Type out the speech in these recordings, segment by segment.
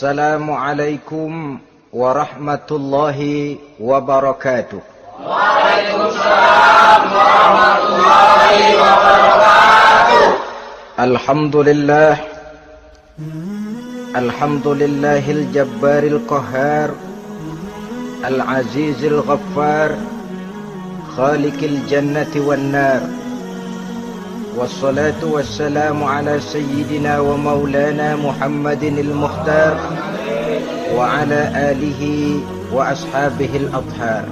Assalamualaikum warahmatullahi wabarakatuh. Waalaikumsalam warahmatullahi wabarakatuh. Alhamdulillahil jabbaril qahhar, al-azizil ghaffar, khaliqil jannati wan nar. Wassalatu wassalamu ala sayyidina wa maulana Muhammadinil mukhtar wa ala alihi wa ashabihil adhar.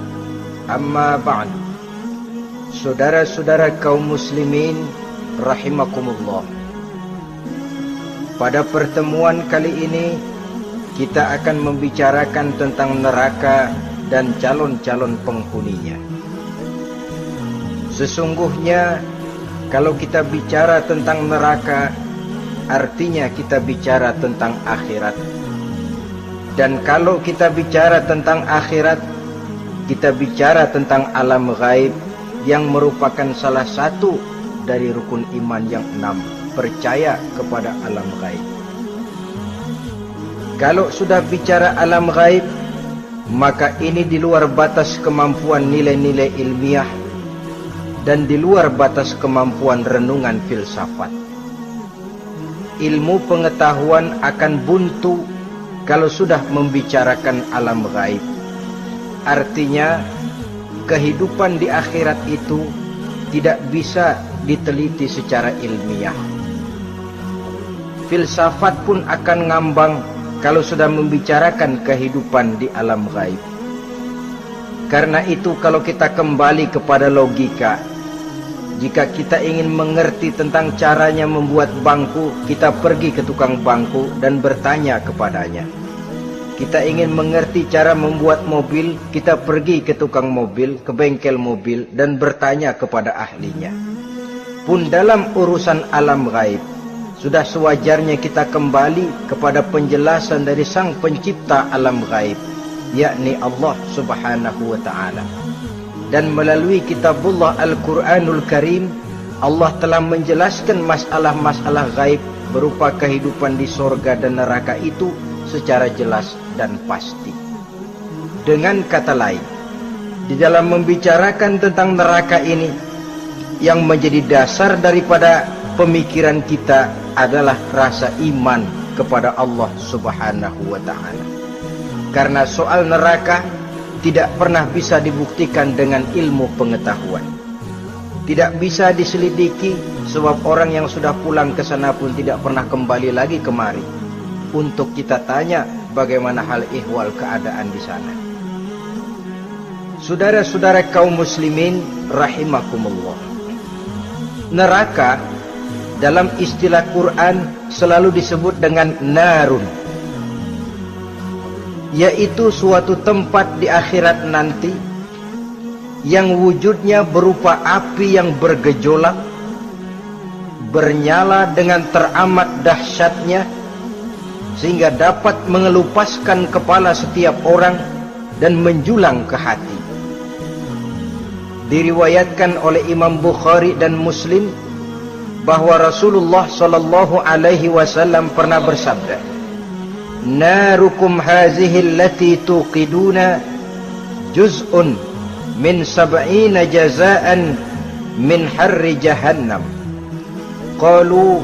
Amma ba'd. Saudara-saudara kaum muslimin rahimakumullah. Pada pertemuan kali ini kita akan membicarakan tentang neraka dan calon-calon penghuninya. Sesungguhnya kalau kita bicara tentang neraka, artinya kita bicara tentang akhirat. Dan kalau kita bicara tentang akhirat, kita bicara tentang alam gaib yang merupakan salah satu dari rukun iman yang 6, percaya kepada alam gaib. Kalau sudah bicara alam gaib, maka ini di luar batas kemampuan nilai-nilai ilmiah dan di luar batas kemampuan renungan filsafat. Ilmu pengetahuan akan buntu kalau sudah membicarakan alam gaib. Artinya, kehidupan di akhirat itu tidak bisa diteliti secara ilmiah. Filsafat pun akan ngambang kalau sudah membicarakan kehidupan di alam gaib. Karena itu kalau kita kembali kepada logika, jika kita ingin mengerti tentang caranya membuat bangku, kita pergi ke tukang bangku dan bertanya kepadanya. Kita ingin mengerti cara membuat mobil, kita pergi ke tukang mobil, ke bengkel mobil dan bertanya kepada ahlinya. Pun dalam urusan alam gaib, sudah sewajarnya kita kembali kepada penjelasan dari sang pencipta alam gaib, yakni Allah subhanahu wa ta'ala. Dan melalui kitabullah Al-Quranul Karim, Allah telah menjelaskan masalah-masalah gaib berupa kehidupan di sorga dan neraka itu secara jelas dan pasti. Dengan kata lain, di dalam membicarakan tentang neraka ini, yang menjadi dasar daripada pemikiran kita adalah rasa iman kepada Allah subhanahu wa ta'ala. Karena soal neraka tidak pernah bisa dibuktikan dengan ilmu pengetahuan. Tidak bisa diselidiki sebab orang yang sudah pulang ke sana pun tidak pernah kembali lagi kemari untuk kita tanya bagaimana hal ihwal keadaan di sana. Saudara-saudara kaum muslimin rahimakumullah. Neraka dalam istilah Quran selalu disebut dengan narun, yaitu suatu tempat di akhirat nanti yang wujudnya berupa api yang bergejolak, bernyala dengan teramat dahsyatnya, sehingga dapat mengelupaskan kepala setiap orang dan menjulang ke hati. Diriwayatkan oleh Imam Bukhari dan Muslim bahwa Rasulullah sallallahu alaihi wasallam pernah bersabda, "Narukum hazihi allati tuqiduna juz'un min 70 jazaan min harri jahannam." Qalu,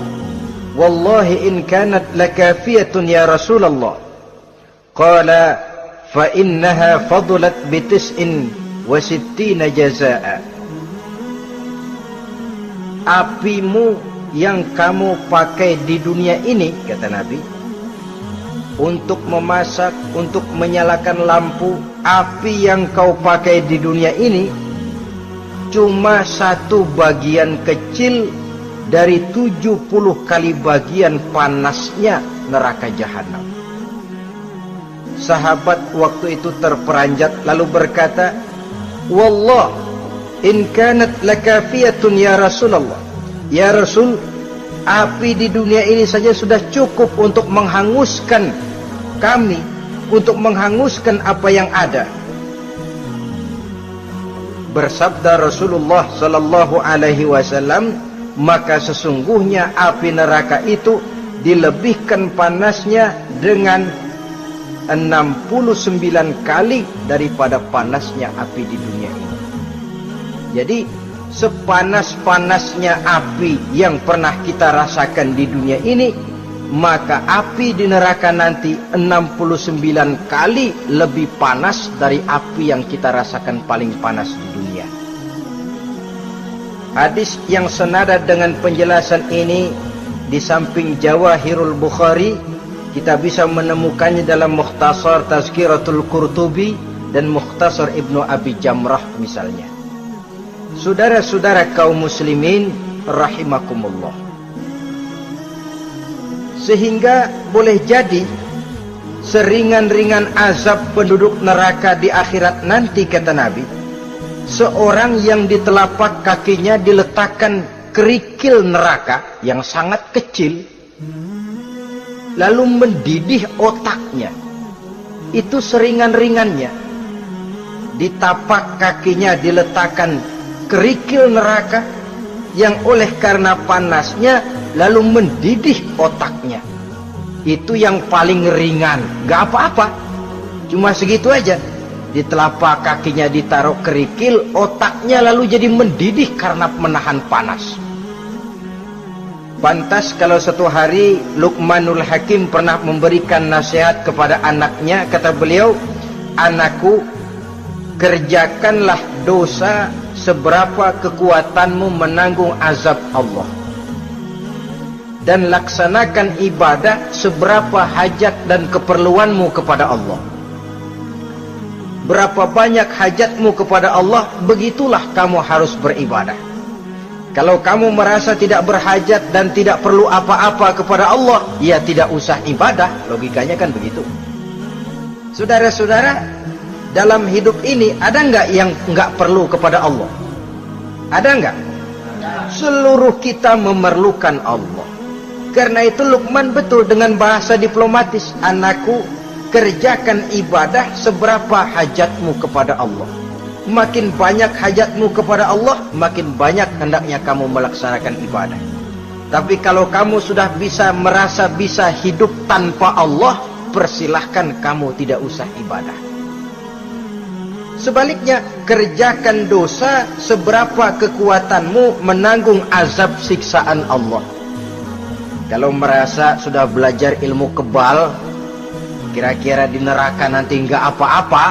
"Wallahi in kanat lakafiyatun ya Rasulullah." Qala, "Fa innaha fadlat bi 69 jazaa." Apimu yang kamu pakai di dunia ini, kata Nabi, untuk memasak, untuk menyalakan lampu, api yang kau pakai di dunia ini cuma satu bagian kecil dari 70 kali bagian panasnya neraka jahanam. Sahabat waktu itu terperanjat lalu berkata, "Wallah, in kanat lakafiyatun ya Rasulullah." Ya Rasul, api di dunia ini saja sudah cukup untuk menghanguskan kami, untuk menghanguskan apa yang ada. Bersabda Rasulullah sallallahu alaihi wasallam, maka sesungguhnya api neraka itu dilebihkan panasnya dengan 69 kali daripada panasnya api di dunia ini. Jadi sepanas-panasnya api yang pernah kita rasakan di dunia ini, maka api di neraka nanti 69 kali lebih panas dari api yang kita rasakan paling panas di dunia. Hadis yang senada dengan penjelasan ini di samping Jawahirul Bukhari, kita bisa menemukannya dalam Mukhtasar Tazkiratul Qurtubi dan Mukhtasar Ibnu Abi Jamrah misalnya. Saudara-saudara kaum muslimin rahimakumullah. Sehingga boleh jadi seringan-ringan azab penduduk neraka di akhirat nanti, kata Nabi, seorang yang di telapak kakinya diletakkan kerikil neraka yang sangat kecil, lalu mendidih otaknya. Itu seringan-ringannya. Di tapak kakinya diletakkan kerikil neraka yang oleh karena panasnya lalu mendidih otaknya. Itu yang paling ringan. Gak apa-apa, cuma segitu aja. Di telapak kakinya ditaruh kerikil, otaknya lalu jadi mendidih karena menahan panas. Pantas kalau satu hari Luqmanul Hakim pernah memberikan nasihat kepada anaknya, kata beliau, "Anakku, kerjakanlah dosa seberapa kekuatanmu menanggung azab Allah, dan laksanakan ibadah seberapa hajat dan keperluanmu kepada Allah. Berapa banyak hajatmu kepada Allah, begitulah kamu harus beribadah. Kalau kamu merasa tidak berhajat dan tidak perlu apa-apa kepada Allah, ya tidak usah ibadah." Logikanya kan begitu. Saudara-saudara, dalam hidup ini ada nggak yang nggak perlu kepada Allah? Ada nggak? Seluruh kita memerlukan Allah. Karena itu Luqman betul dengan bahasa diplomatis, "Anakku, kerjakan ibadah seberapa hajatmu kepada Allah. Makin banyak hajatmu kepada Allah, makin banyak hendaknya kamu melaksanakan ibadah. Tapi kalau kamu sudah merasa bisa hidup tanpa Allah, persilahkan kamu tidak usah ibadah." Sebaliknya, kerjakan dosa seberapa kekuatanmu menanggung azab siksaan Allah. Kalau merasa sudah belajar ilmu kebal, kira-kira di neraka nanti nggak apa-apa,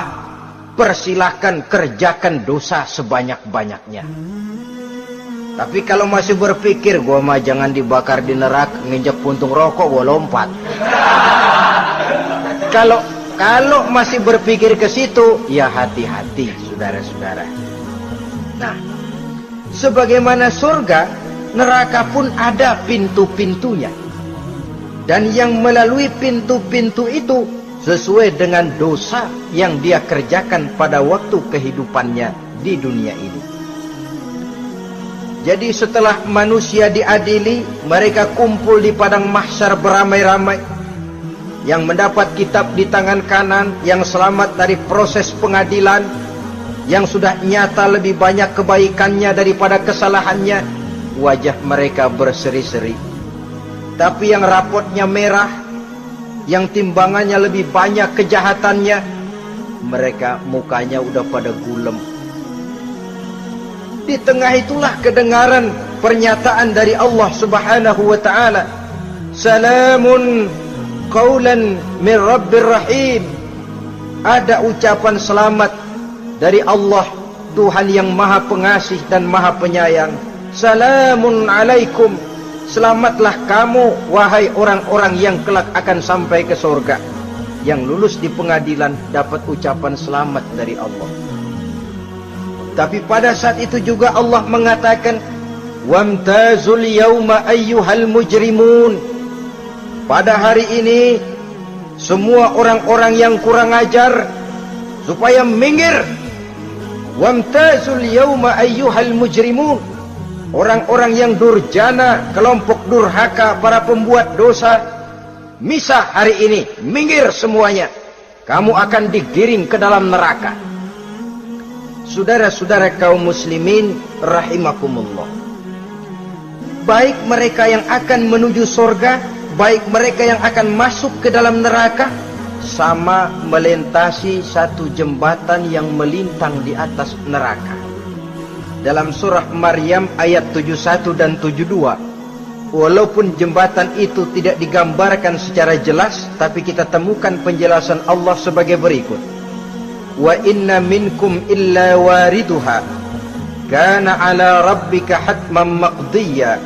persilahkan kerjakan dosa sebanyak-banyaknya. Tapi kalau masih berpikir, gua mah jangan dibakar di neraka, nginjek puntung rokok gua lompat. Kalau masih berpikir ke situ, ya hati-hati, saudara-saudara. Nah, sebagaimana surga, neraka pun ada pintu-pintunya. Dan yang melalui pintu-pintu itu sesuai dengan dosa yang dia kerjakan pada waktu kehidupannya di dunia ini. Jadi setelah manusia diadili, mereka kumpul di padang mahsyar beramai-ramai. Yang mendapat kitab di tangan kanan, yang selamat dari proses pengadilan, yang sudah nyata lebih banyak kebaikannya daripada kesalahannya, wajah mereka berseri-seri. Tapi yang rapotnya merah, yang timbangannya lebih banyak kejahatannya, mereka mukanya udah pada gulem. Di tengah itulah kedengaran pernyataan dari Allah Subhanahu wa ta'ala, "Salamun qaulan min Rabbir Rahim." Ada ucapan selamat dari Allah, Tuhan yang Maha Pengasih dan Maha Penyayang. "Salamun alaikum." Selamatlah kamu, wahai orang-orang yang kelak akan sampai ke surga. Yang lulus di pengadilan dapat ucapan selamat dari Allah. Tapi pada saat itu juga Allah mengatakan, "Wamtazul yauma ayyuhal mujrimun." Pada hari ini, semua orang-orang yang kurang ajar supaya minggir. Wamtazul yauma ayyuhal mujrimun. Orang-orang yang durjana, kelompok durhaka, para pembuat dosa, misah hari ini, minggir semuanya. Kamu akan digiring ke dalam neraka. Saudara-saudara kaum muslimin rahimakumullah. Baik mereka yang akan menuju surga, baik mereka yang akan masuk ke dalam neraka, sama melintasi satu jembatan yang melintang di atas neraka. Dalam surah Maryam ayat 71 dan 72, walaupun jembatan itu tidak digambarkan secara jelas, tapi kita temukan penjelasan Allah sebagai berikut. Wa inna minkum illa wariduha kana ala rabbika hatman maqdiya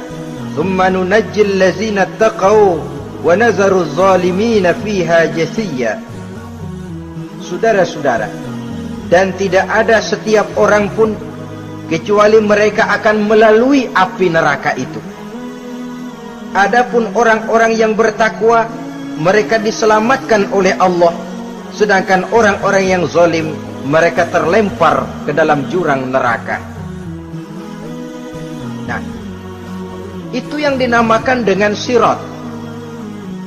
thumma nunajjil ladzina taqaw wa nazaru zalimina fiha jasiyya. Saudara-saudara, dan tidak ada setiap orang pun kecuali mereka akan melalui api neraka itu. Adapun orang-orang yang bertakwa, mereka diselamatkan oleh Allah, sedangkan orang-orang yang zalim, mereka terlempar ke dalam jurang neraka. Nah, itu yang dinamakan dengan sirat.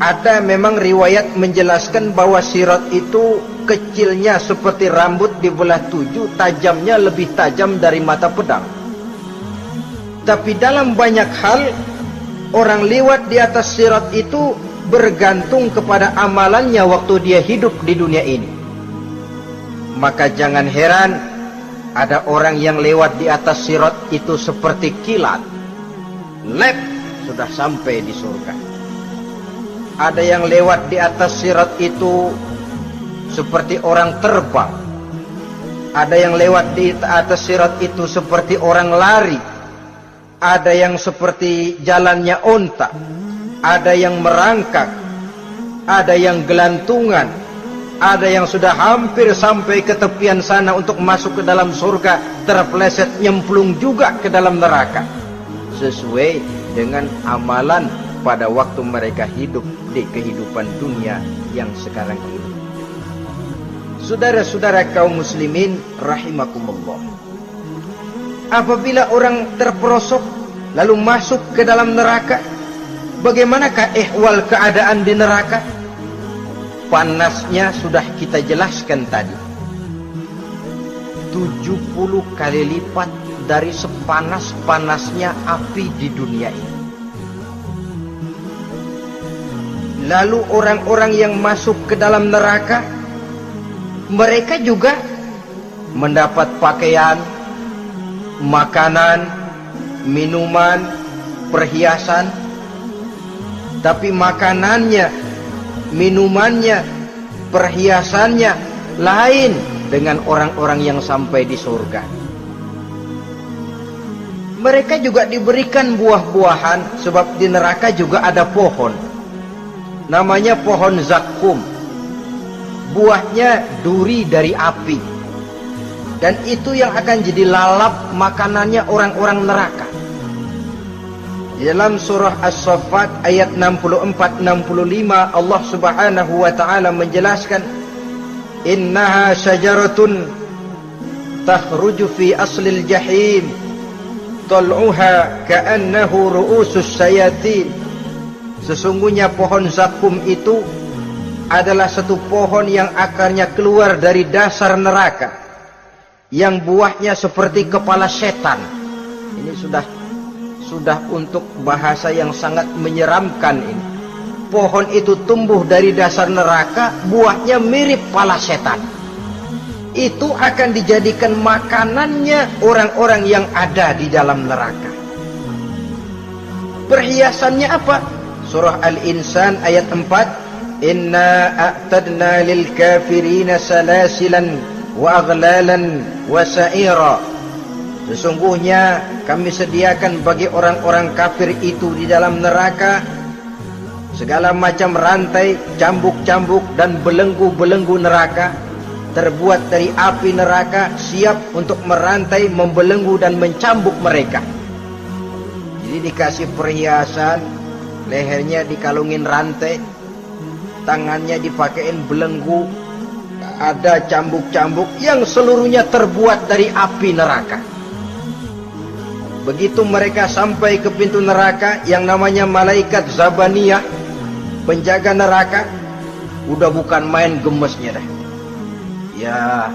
Ada memang riwayat menjelaskan bahwa sirat itu kecilnya seperti rambut dibelah 7, tajamnya lebih tajam dari mata pedang. Tapi dalam banyak hal, orang lewat di atas sirat itu bergantung kepada amalannya waktu dia hidup di dunia ini. Maka jangan heran ada orang yang lewat di atas sirat itu seperti kilat, lep, sudah sampai di surga. Ada yang lewat di atas sirat itu seperti orang terbang. Ada yang lewat di atas sirat itu seperti orang lari. Ada yang seperti jalannya onta. Ada yang merangkak. Ada yang gelantungan. Ada yang sudah hampir sampai ke tepian sana untuk masuk ke dalam surga, terpeleset nyemplung juga ke dalam neraka, sesuai dengan amalan pada waktu mereka hidup di kehidupan dunia yang sekarang ini. Saudara-saudara kaum muslimin rahimakumullah, apabila orang terperosok lalu masuk ke dalam neraka, bagaimanakah ihwal keadaan di neraka? Panasnya sudah kita jelaskan tadi, 70 kali lipat dari sepanas-panasnya api di dunia ini. Lalu orang-orang yang masuk ke dalam neraka, mereka juga mendapat pakaian, makanan, minuman, perhiasan. Tapi makanannya, minumannya, perhiasannya lain dengan orang-orang yang sampai di surga. Mereka juga diberikan buah-buahan, sebab di neraka juga ada pohon. Namanya pohon zakum. Buahnya duri dari api. Dan itu yang akan jadi lalap makanannya orang-orang neraka. Di dalam surah As-Saffat ayat 64-65 Allah Subhanahu wa taala menjelaskan, innaha syajaratun takhruju fi aslil jahim tal'uha ka'annahu ru'usus sayatin. Sesungguhnya pohon zakum itu adalah satu pohon yang akarnya keluar dari dasar neraka, yang buahnya seperti kepala setan. Ini sudah untuk bahasa yang sangat menyeramkan ini. Pohon itu tumbuh dari dasar neraka, buahnya mirip kepala setan. Itu akan dijadikan makanannya orang-orang yang ada di dalam neraka. Perhiasannya apa? Surah Al-Insan ayat 4, inna a'tadna lil kafirina salasilan wa aghlalan wa sa'ira. Sesungguhnya kami sediakan bagi orang-orang kafir itu di dalam neraka segala macam rantai, cambuk-cambuk dan belenggu-belenggu neraka, terbuat dari api neraka, siap untuk merantai, membelenggu dan mencambuk mereka. Jadi dikasih perhiasan, lehernya dikalungin rantai, tangannya dipakein belenggu, ada cambuk-cambuk yang seluruhnya terbuat dari api neraka. Begitu mereka sampai ke pintu neraka yang namanya malaikat Zabaniyah, penjaga neraka, udah bukan main gemesnya dah. Ya,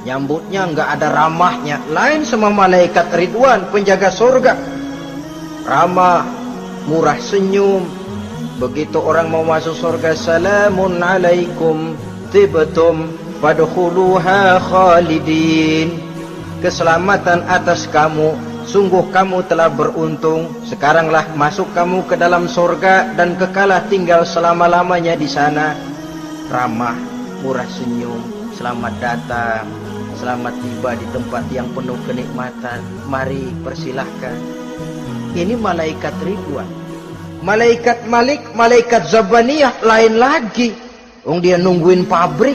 nyambutnya nggak ada ramahnya, lain sama malaikat Ridwan, penjaga surga. Ramah, murah senyum, Begitu orang mau masuk surga, salamun alaikum tibtum fadkhuluha khalidin. Keselamatan atas kamu, sungguh kamu telah beruntung. Sekaranglah masuk kamu ke dalam surga dan kekalah tinggal selama-lamanya di sana. Ramah, murah senyum, selamat datang, selamat tiba di tempat yang penuh kenikmatan. Mari persilahkan. Ini malaikat Ridwan. Malaikat Malik, malaikat Zabaniyah lain lagi. Dia nungguin pabrik.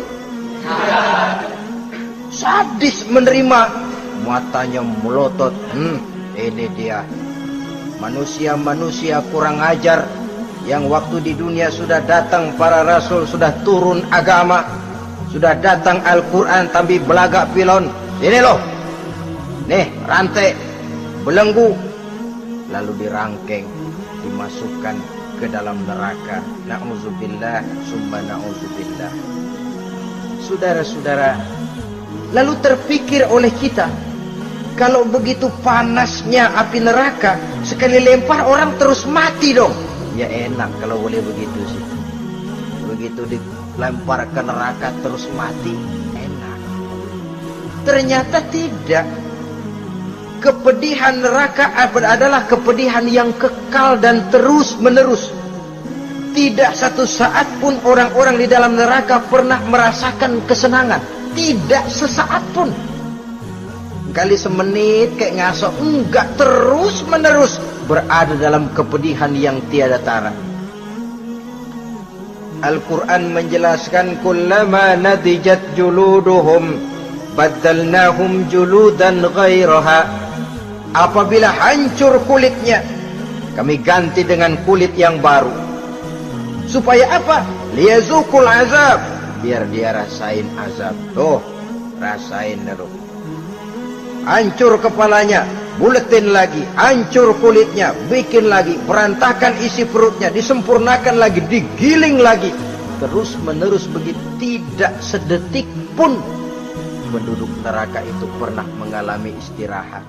Sadis menerima. Matanya melotot. Ini dia manusia-manusia kurang ajar yang waktu di dunia sudah datang para rasul, sudah turun agama, sudah datang Al-Quran, tapi belagak pilon. Ini loh, nih rantai, belenggu, lalu dirangkeng, dimasukkan ke dalam neraka. Na'udzubillah, summa na'udzubillah. Saudara-saudara, lalu terpikir oleh kita, kalau begitu panasnya api neraka, sekali lempar orang terus mati dong. Ya enak kalau boleh begitu sih. Begitu dilempar ke neraka terus mati, enak. Ternyata tidak. Kepedihan neraka adalah kepedihan yang kekal dan terus menerus. Tidak satu saat pun orang-orang di dalam neraka pernah merasakan kesenangan. Tidak sesaat pun. Kali semenit kayak ngaso, enggak, terus menerus berada dalam kepedihan yang tiada tara. Al-Quran menjelaskan, kullama nadijat juluduhum baddalnahum juludan ghairaha. Apabila hancur kulitnya, kami ganti dengan kulit yang baru. Supaya apa? Liyazukul azab, biar dia rasain azab. Tuh, rasain dulu. Hancur kepalanya, buletin lagi, hancur kulitnya, bikin lagi, berantakan isi perutnya, disempurnakan lagi, digiling lagi. Terus menerus begitu, tidak sedetik pun penduduk neraka itu pernah mengalami istirahat.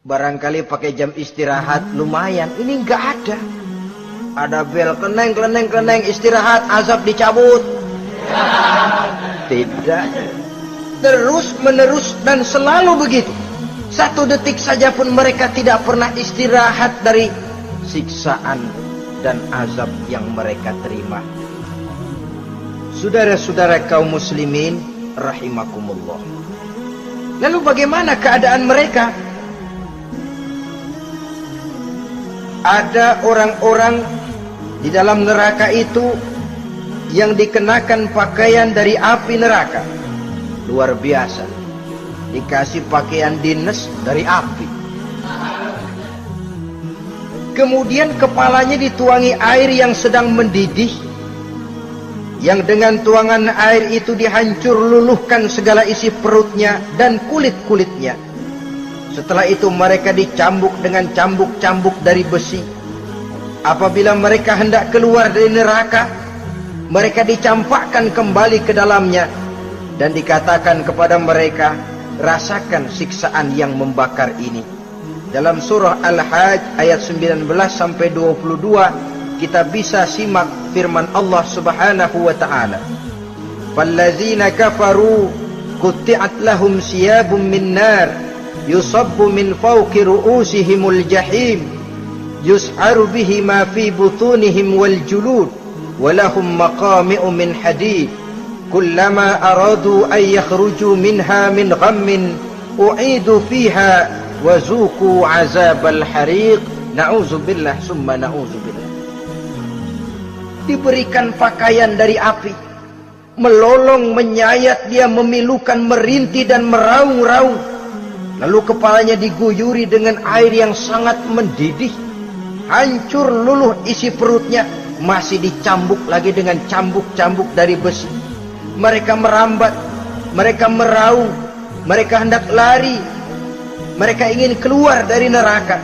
Barangkali pakai jam istirahat lumayan, ini enggak ada. Ada bel, kleneng, istirahat, azab dicabut. Tidak. Terus menerus dan selalu begitu. Satu detik saja pun mereka tidak pernah istirahat dari siksaan dan azab yang mereka terima. Saudara-saudara kaum muslimin rahimakumullah. Lalu bagaimana keadaan mereka? Ada orang-orang di dalam neraka itu yang dikenakan pakaian dari api neraka. Luar biasa. Dikasih pakaian dinas dari api. Kemudian kepalanya dituangi air yang sedang mendidih, yang dengan tuangan air itu dihancur luluhkan segala isi perutnya dan kulit-kulitnya. Setelah itu mereka dicambuk dengan cambuk-cambuk dari besi. Apabila mereka hendak keluar dari neraka, mereka dicampakkan kembali ke dalamnya. Dan dikatakan kepada mereka, rasakan siksaan yang membakar ini. Dalam surah Al-Hajj ayat 19 sampai 22 kita bisa simak firman Allah Subhanahu wa taala. Fallazina kafaru qutti'at lahum siyabun min nar yusabbu min fawqi ru'usihimul jahim yus'aru bihi ma fi butunihim wal julud wa lahum maqami'u min hadid. Kullama aradu an yakhruju minha min ghammin u'idu fiha wa zuqu azabal hariq. Na'udzubillah summa na'udzubillah. Diberikan pakaian dari api, melolong, menyayat dia, memilukan, merintih dan meraung-raung. Lalu kepalanya diguyuri dengan air yang sangat mendidih. Hancur luluh isi perutnya, masih dicambuk lagi dengan cambuk-cambuk dari besi. Mereka merambat, mereka meraung, mereka hendak lari, mereka ingin keluar dari neraka.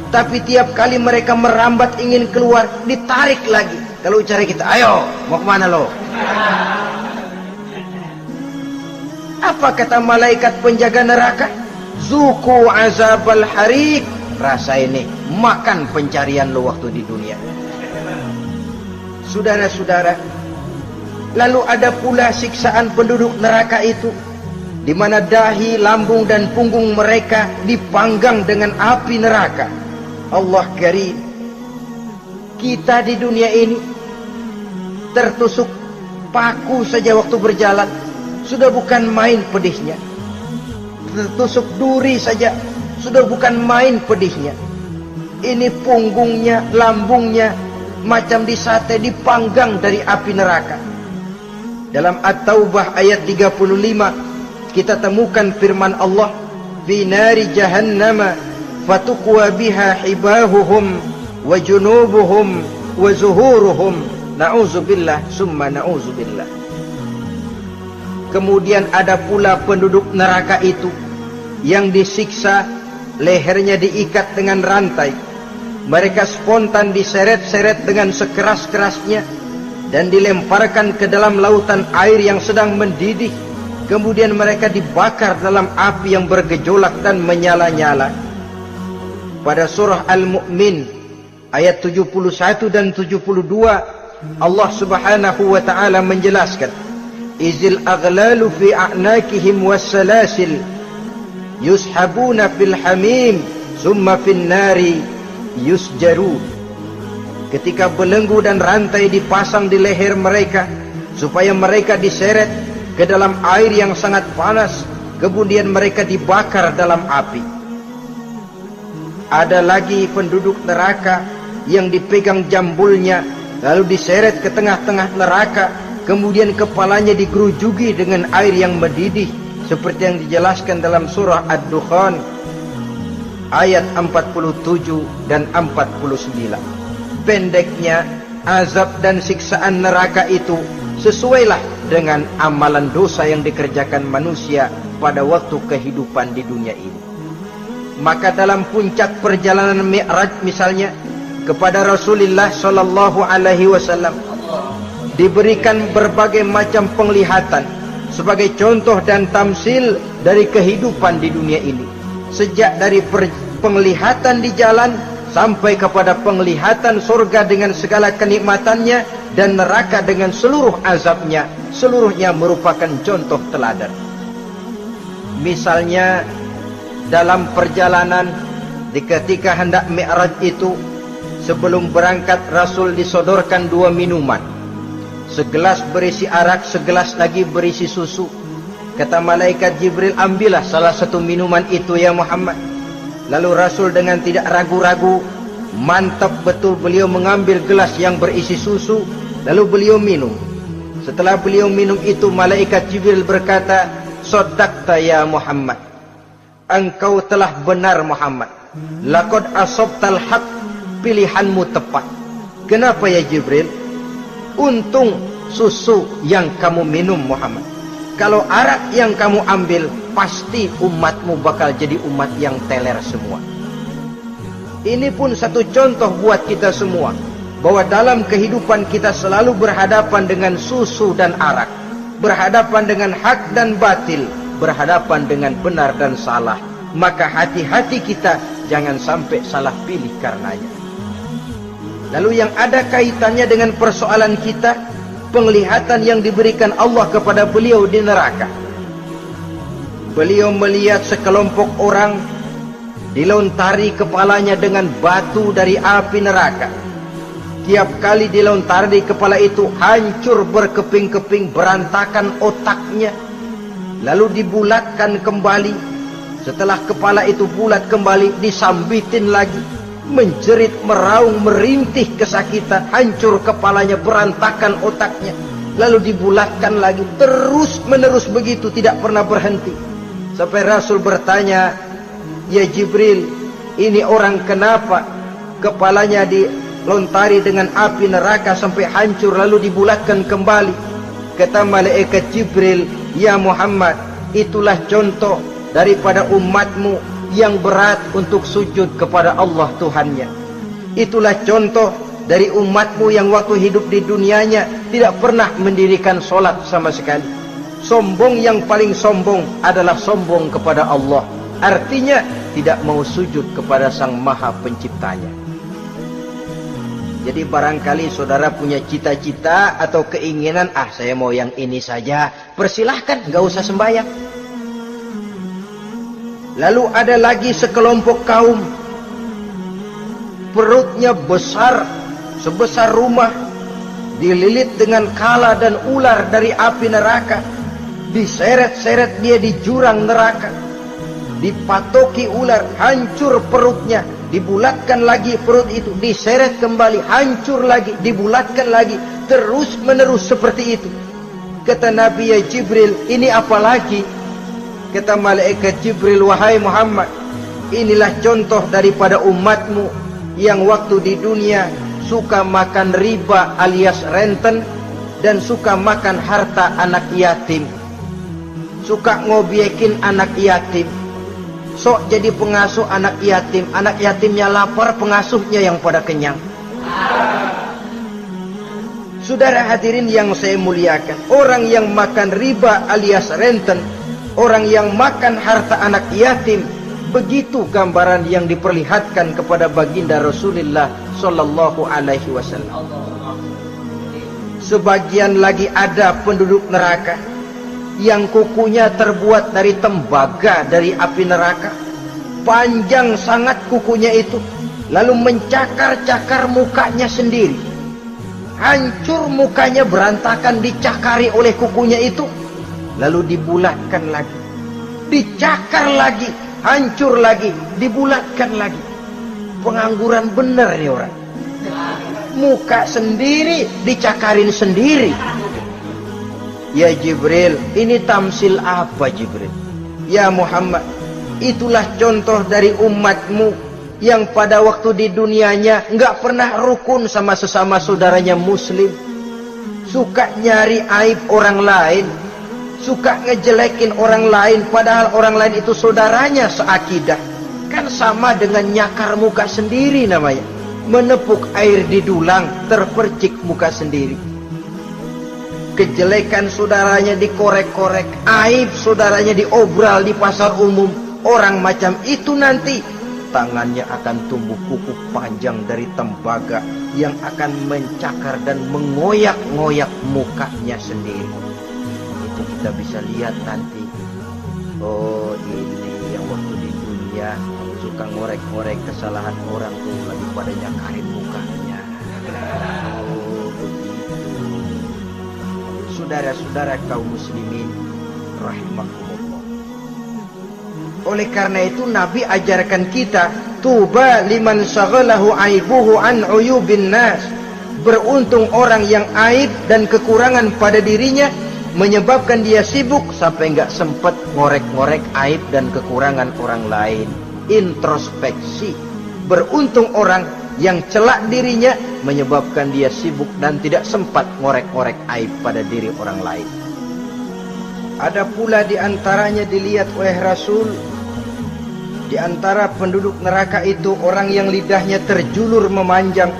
Tapi tiap kali mereka merambat ingin keluar, ditarik lagi. Kalau cari kita, ayo, mau kemana lo? Apa kata malaikat penjaga neraka? Zuku azabal harik. Rasa ini, makan pencarian lo waktu di dunia. Saudara-saudara, lalu ada pula siksaan penduduk neraka itu, di mana dahi, lambung dan punggung mereka dipanggang dengan api neraka. Allah karim. Kita di dunia ini tertusuk paku saja waktu berjalan sudah bukan main pedihnya. Tertusuk duri saja sudah bukan main pedihnya. Ini punggungnya, lambungnya macam disate, dipanggang dari api neraka. Dalam At-Taubah ayat 35 kita temukan firman Allah, fi nari jahannama fatukwa biha hibahuhum wa junubuhum wa zuhuruhum, na'udzubillah summa na'udzubillah. Kemudian ada pula penduduk neraka itu yang disiksa, lehernya diikat dengan rantai, mereka spontan diseret-seret dengan sekeras-kerasnya dan dilemparkan ke dalam lautan air yang sedang mendidih. Kemudian mereka dibakar dalam api yang bergejolak dan menyala-nyala. Pada surah Al-Mu'min ayat 71 dan 72 Allah Subhanahu wa taala menjelaskan, izil aghlalu fi a'nakihim wassalasil yushabuna fil hamim summa fin nari yusjaru. Ketika belenggu dan rantai dipasang di leher mereka supaya mereka diseret ke dalam air yang sangat panas, kemudian mereka dibakar dalam api. Ada lagi penduduk neraka yang dipegang jambulnya lalu diseret ke tengah-tengah neraka, kemudian kepalanya digerujugi dengan air yang mendidih seperti yang dijelaskan dalam surah Ad-Dukhan ayat 47 dan 49. Pendeknya, azab dan siksaan neraka itu sesuailah dengan amalan dosa yang dikerjakan manusia pada waktu kehidupan di dunia ini. Maka dalam puncak perjalanan Mi'raj misalnya, kepada Rasulullah sallallahu alaihi wasallam diberikan berbagai macam penglihatan sebagai contoh dan tamsil dari kehidupan di dunia ini. Sejak dari penglihatan di jalan sampai kepada penglihatan surga dengan segala kenikmatannya dan neraka dengan seluruh azabnya, seluruhnya merupakan contoh teladan. Misalnya dalam perjalanan ketika hendak Mi'raj itu, sebelum berangkat Rasul disodorkan dua minuman, segelas berisi arak, segelas lagi berisi susu. Kata malaikat Jibril, ambillah salah satu minuman itu ya Muhammad. Lalu Rasul dengan tidak ragu-ragu, mantap betul, beliau mengambil gelas yang berisi susu, lalu beliau minum. Setelah beliau minum itu, malaikat Jibril berkata, "Shaddaqta ya Muhammad." Engkau telah benar Muhammad. Laqad asabtal haq, pilihanmu tepat. Kenapa ya Jibril? Untung susu yang kamu minum Muhammad. Kalau arak yang kamu ambil, pasti umatmu bakal jadi umat yang teler semua. Ini pun satu contoh buat kita semua, bahwa dalam kehidupan kita selalu berhadapan dengan susu dan arak, berhadapan dengan hak dan batil, berhadapan dengan benar dan salah. Maka hati-hati kita jangan sampai salah pilih karenanya. Lalu yang ada kaitannya dengan persoalan kita, penglihatan yang diberikan Allah kepada beliau di neraka. Beliau melihat sekelompok orang dilontari kepalanya dengan batu dari api neraka. Tiap kali dilontari kepala itu hancur berkeping-keping, berantakan otaknya, lalu dibulatkan kembali. Setelah kepala itu bulat kembali, disambitin lagi, menjerit, meraung, merintih kesakitan, hancur kepalanya, berantakan otaknya, lalu dibulatkan lagi, terus menerus begitu, tidak pernah berhenti. Sampai Rasul bertanya, ya Jibril, ini orang kenapa kepalanya dilontari dengan api neraka sampai hancur lalu dibulatkan kembali? Kata malaikat Jibril, ya Muhammad, itulah contoh daripada umatmu yang berat untuk sujud kepada Allah Tuhannya. Itulah contoh dari umatmu yang waktu hidup di dunianya tidak pernah mendirikan solat sama sekali. Sombong yang paling sombong adalah sombong kepada Allah. Artinya tidak mau sujud kepada Sang Maha Penciptanya. Jadi barangkali saudara punya cita-cita atau keinginan, saya mau yang ini saja, persilahkan, gak usah sembahyang. Lalu ada lagi sekelompok kaum, perutnya besar, sebesar rumah, dililit dengan kala dan ular dari api neraka, diseret-seret dia di jurang neraka, dipatoki ular, hancur perutnya, dibulatkan lagi perut itu, diseret kembali, hancur lagi, dibulatkan lagi, terus menerus seperti itu. Kata Nabi, ya Jibril, ini apa lagi? Kata malaikat Jibril, wahai Muhammad, inilah contoh daripada umatmu yang waktu di dunia suka makan riba alias renten dan suka makan harta anak yatim, suka ngobyekin anak yatim, sok jadi pengasuh anak yatimnya lapar, pengasuhnya yang pada kenyang. Saudara hadirin yang saya muliakan, orang yang makan riba alias renten, orang yang makan harta anak yatim, begitu gambaran yang diperlihatkan kepada baginda Rasulullah sallallahu alaihi wasallam. Sebagian lagi ada penduduk neraka yang kukunya terbuat dari tembaga dari api neraka, panjang sangat kukunya itu, lalu mencakar-cakar mukanya sendiri, hancur mukanya berantakan, dicakari oleh kukunya itu, lalu dibulatkan lagi, dicakar lagi, hancur lagi, dibulatkan lagi. Pengangguran bener nih orang, muka sendiri dicakarin sendiri. Ya Jibril, ini tamsil apa Jibril? Ya Muhammad, itulah contoh dari umatmu yang pada waktu di dunianya enggak pernah rukun sama sesama saudaranya muslim, suka nyari aib orang lain, suka ngejelekin orang lain, padahal orang lain itu saudaranya seakidah. Kan sama dengan nyakar muka sendiri namanya, menepuk air di dulang, terpercik muka sendiri. Kejelekan saudaranya dikorek-korek, aib saudaranya diobral di pasar umum. Orang macam itu nanti tangannya akan tumbuh kuku panjang dari tembaga yang akan mencakar dan mengoyak-ngoyak mukanya sendiri. Itu kita bisa lihat nanti. Oh, ini yang waktu di dunia suka ngorek-ngorek kesalahan orang tuh lagi pada nyakarin mukanya. Oh, begitu. Saudara-saudara kaum muslimin rahimakumullah. Oleh karena itu Nabi ajarkan kita, tuba liman syaghalahu aibuhu an uyubin nas. Beruntung orang yang aib dan kekurangan pada dirinya menyebabkan dia sibuk sampai enggak sempat ngorek-ngorek aib dan kekurangan orang lain. Introspeksi. Beruntung orang yang celak dirinya menyebabkan dia sibuk dan tidak sempat ngorek-ngorek aib pada diri orang lain. Ada pula di antaranya dilihat oleh Rasul, di antara penduduk neraka itu orang yang lidahnya terjulur memanjang,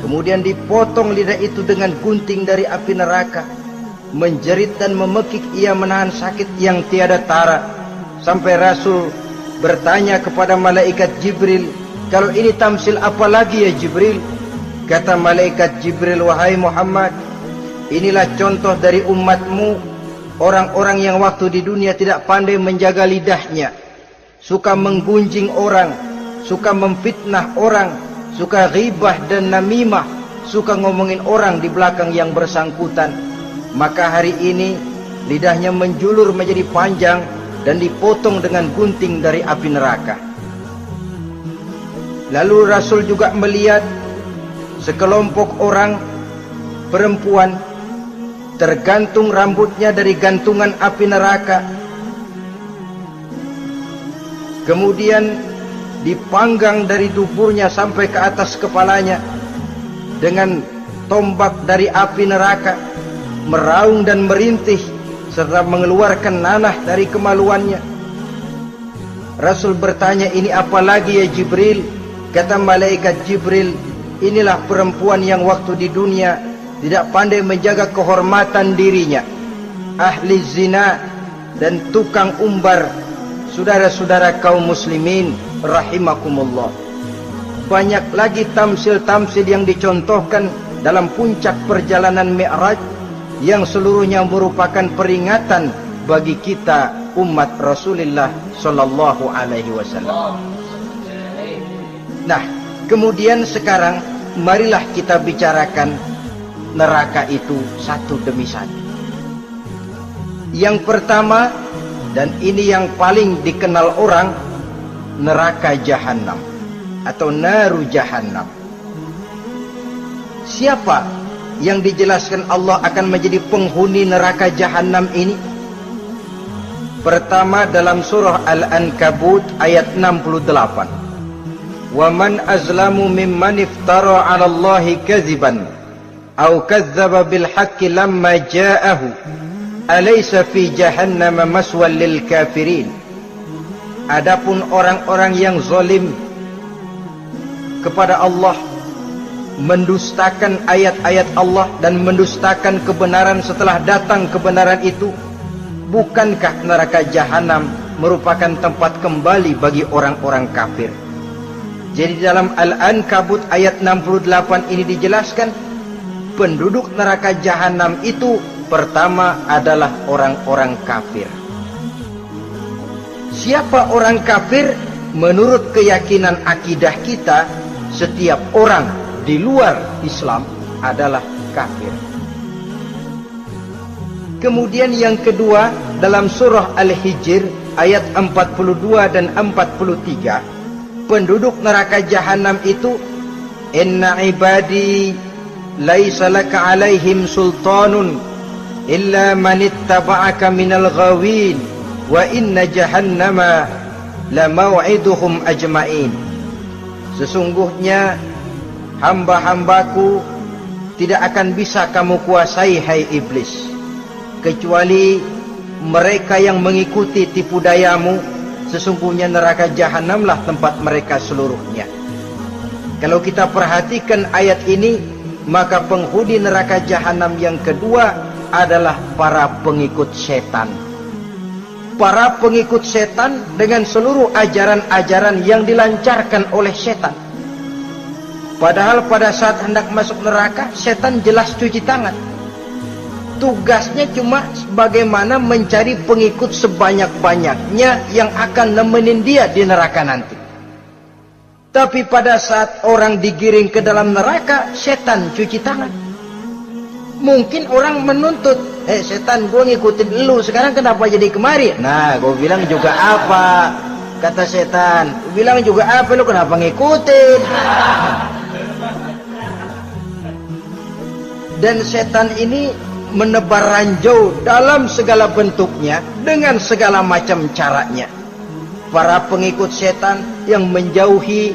kemudian dipotong lidah itu dengan gunting dari api neraka, menjerit dan memekik ia menahan sakit yang tiada tara, sampai Rasul bertanya kepada malaikat Jibril, kalau ini tamsil apa lagi ya Jibril? Kata malaikat Jibril, wahai Muhammad, inilah contoh dari umatmu, orang-orang yang waktu di dunia tidak pandai menjaga lidahnya, suka menggunjing orang, suka memfitnah orang, suka ghibah dan namimah, suka ngomongin orang di belakang yang bersangkutan. Maka hari ini lidahnya menjulur menjadi panjang dan dipotong dengan gunting dari api neraka. Lalu Rasul juga melihat sekelompok orang perempuan tergantung rambutnya dari gantungan api neraka, kemudian dipanggang dari duburnya sampai ke atas kepalanya dengan tombak dari api neraka, meraung dan merintih serta mengeluarkan nanah dari kemaluannya. Rasul bertanya, ini apa lagi ya Jibril? Kata malaikat Jibril, inilah perempuan yang waktu di dunia tidak pandai menjaga kehormatan dirinya, ahli zina dan tukang umbar, saudara-saudara kaum muslimin rahimakumullah, banyak lagi tamsil-tamsil yang dicontohkan dalam puncak perjalanan Mi'raj yang seluruhnya merupakan peringatan bagi kita umat Rasulullah sallallahu alaihi wasallam. Nah, kemudian sekarang marilah kita bicarakan neraka itu satu demi satu. Yang pertama, dan ini yang paling dikenal orang, neraka Jahannam atau naru Jahannam. Siapa yang dijelaskan Allah akan menjadi penghuni neraka Jahannam ini? Pertama dalam surah Al-Ankabut ayat 68. Wa man azlamu mimman iftara 'ala Allahi kadziban aw kadzdzaba bil haqqi lamma ja'ahu alaysa fi jahannam maswal lil kafirin. Adapun orang-orang yang zalim kepada Allah, mendustakan ayat-ayat Allah dan mendustakan kebenaran setelah datang kebenaran itu, bukankah neraka Jahannam merupakan tempat kembali bagi orang-orang kafir? Jadi dalam Al-Ankabut ayat 68 ini dijelaskan, penduduk neraka Jahannam itu pertama adalah orang-orang kafir. Siapa orang kafir? Menurut keyakinan akidah kita, setiap orang di luar Islam adalah kafir. Kemudian yang kedua dalam surah Al-Hijr ayat 42 dan 43, penduduk neraka Jahannam itu, inna ibadi laisa laka alaihim sultanun illa man ittaba'aka minal ghawin wa inna jahannama la maw'iduhum ajma'in. Sesungguhnya hamba-hambaku tidak akan bisa kamu kuasai, hai iblis, kecuali mereka yang mengikuti tipu dayamu. Sesungguhnya neraka Jahannamlah tempat mereka seluruhnya. Kalau kita perhatikan ayat ini, maka penghuni neraka Jahannam yang kedua adalah para pengikut setan. Para pengikut setan dengan seluruh ajaran-ajaran yang dilancarkan oleh setan. Padahal pada saat hendak masuk neraka, setan jelas cuci tangan. Tugasnya cuma bagaimana mencari pengikut sebanyak-banyaknya yang akan nemenin dia di neraka nanti. Tapi pada saat orang digiring ke dalam neraka, setan cuci tangan. Mungkin orang menuntut, setan, gue ngikutin lu, sekarang kenapa jadi kemari? Nah, gue bilang juga apa? Kata setan, gue bilang juga apa, lu kenapa ngikutin? Dan setan ini menebar ranjau dalam segala bentuknya, dengan segala macam caranya. Para pengikut setan yang menjauhi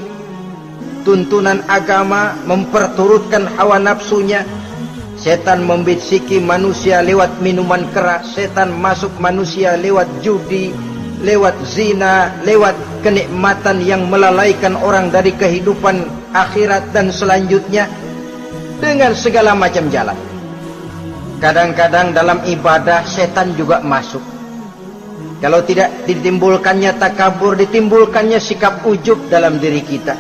tuntunan agama, memperturutkan hawa nafsunya. Setan membisiki manusia lewat minuman keras, setan masuk manusia lewat judi, lewat zina, lewat kenikmatan yang melalaikan orang dari kehidupan akhirat dan selanjutnya, dengan segala macam jalan. Kadang-kadang dalam ibadah setan juga masuk. Kalau tidak ditimbulkannya takabur, ditimbulkannya sikap ujub dalam diri kita.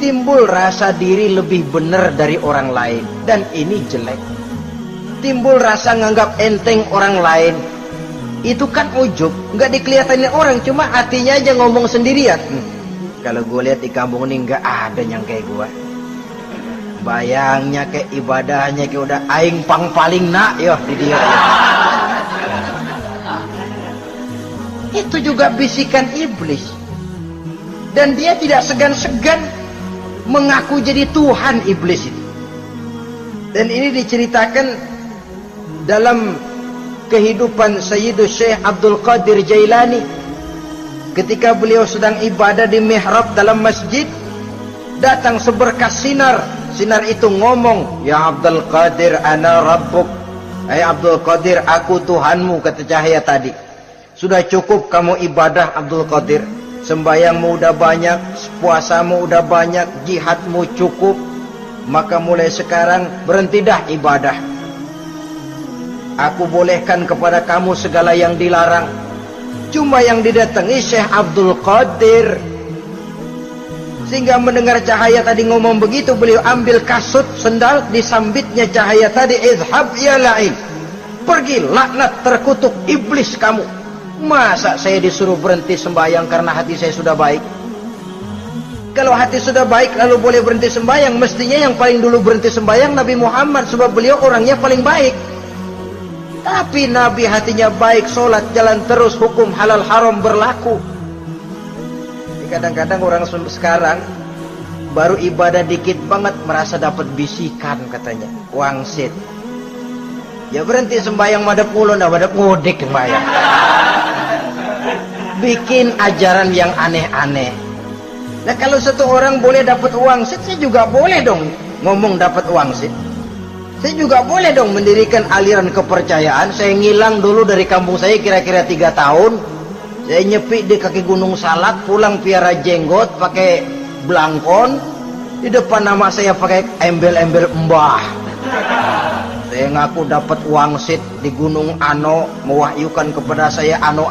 Timbul rasa diri lebih benar dari orang lain, dan ini jelek. Timbul rasa nganggap enteng orang lain, itu kan ujub, nggak dikelihatanin orang, cuma hatinya aja ngomong sendirian. Kalau gue lihat di kampung ini nggak ada yang kayak gue. Bayangnya kayak ibadahnya kayak udah aing pang paling nak yo di dia. Itu juga bisikan iblis, dan dia tidak segan-segan mengaku jadi Tuhan iblis itu. Dan ini diceritakan dalam kehidupan Sayyidus Syekh Abdul Qadir Jailani. Ketika beliau sedang ibadah di mihrab dalam masjid, datang seberkas sinar. Sinar itu ngomong, ya Abdul Qadir ana rabbuk. Hai Abdul Qadir, aku Tuhanmu, kata cahaya tadi. Sudah cukup kamu ibadah Abdul Qadir. Sembayangmu udah banyak, puasamu udah banyak, jihadmu cukup. Maka mulai sekarang berhenti dah ibadah. Aku bolehkan kepada kamu segala yang dilarang. Cuma yang didatangi Syekh Abdul Qadir. Sehingga mendengar cahaya tadi ngomong begitu, beliau ambil kasut sendal, disambitnya cahaya tadi, izhab ya la'in, pergi laknat terkutuk iblis kamu. Masa saya disuruh berhenti sembahyang karena hati saya sudah baik? Kalau hati sudah baik lalu boleh berhenti sembahyang, mestinya yang paling dulu berhenti sembahyang Nabi Muhammad, sebab beliau orangnya paling baik. Tapi Nabi hatinya baik, sholat jalan terus, hukum halal haram berlaku. Kadang-kadang orang sekarang baru ibadah dikit banget merasa dapat bisikan katanya, wangsit. Ya berhenti sembahyang madep mulu, ndak madep ngodik sembahyang. Bikin ajaran yang aneh-aneh. Nah kalau satu orang boleh dapat wangsit, saya juga boleh dong ngomong dapat wangsit. Saya juga boleh dong mendirikan aliran kepercayaan. Saya ngilang dulu dari kampung saya kira-kira 3 tahun. Saya nyepi di kaki Gunung Salak, pulang piara jenggot, pakai belangkon. Di depan nama saya pakai embel-embel mbah. Saya ngaku dapat wangsit di Gunung Ano, mewahyukan kepada saya ano.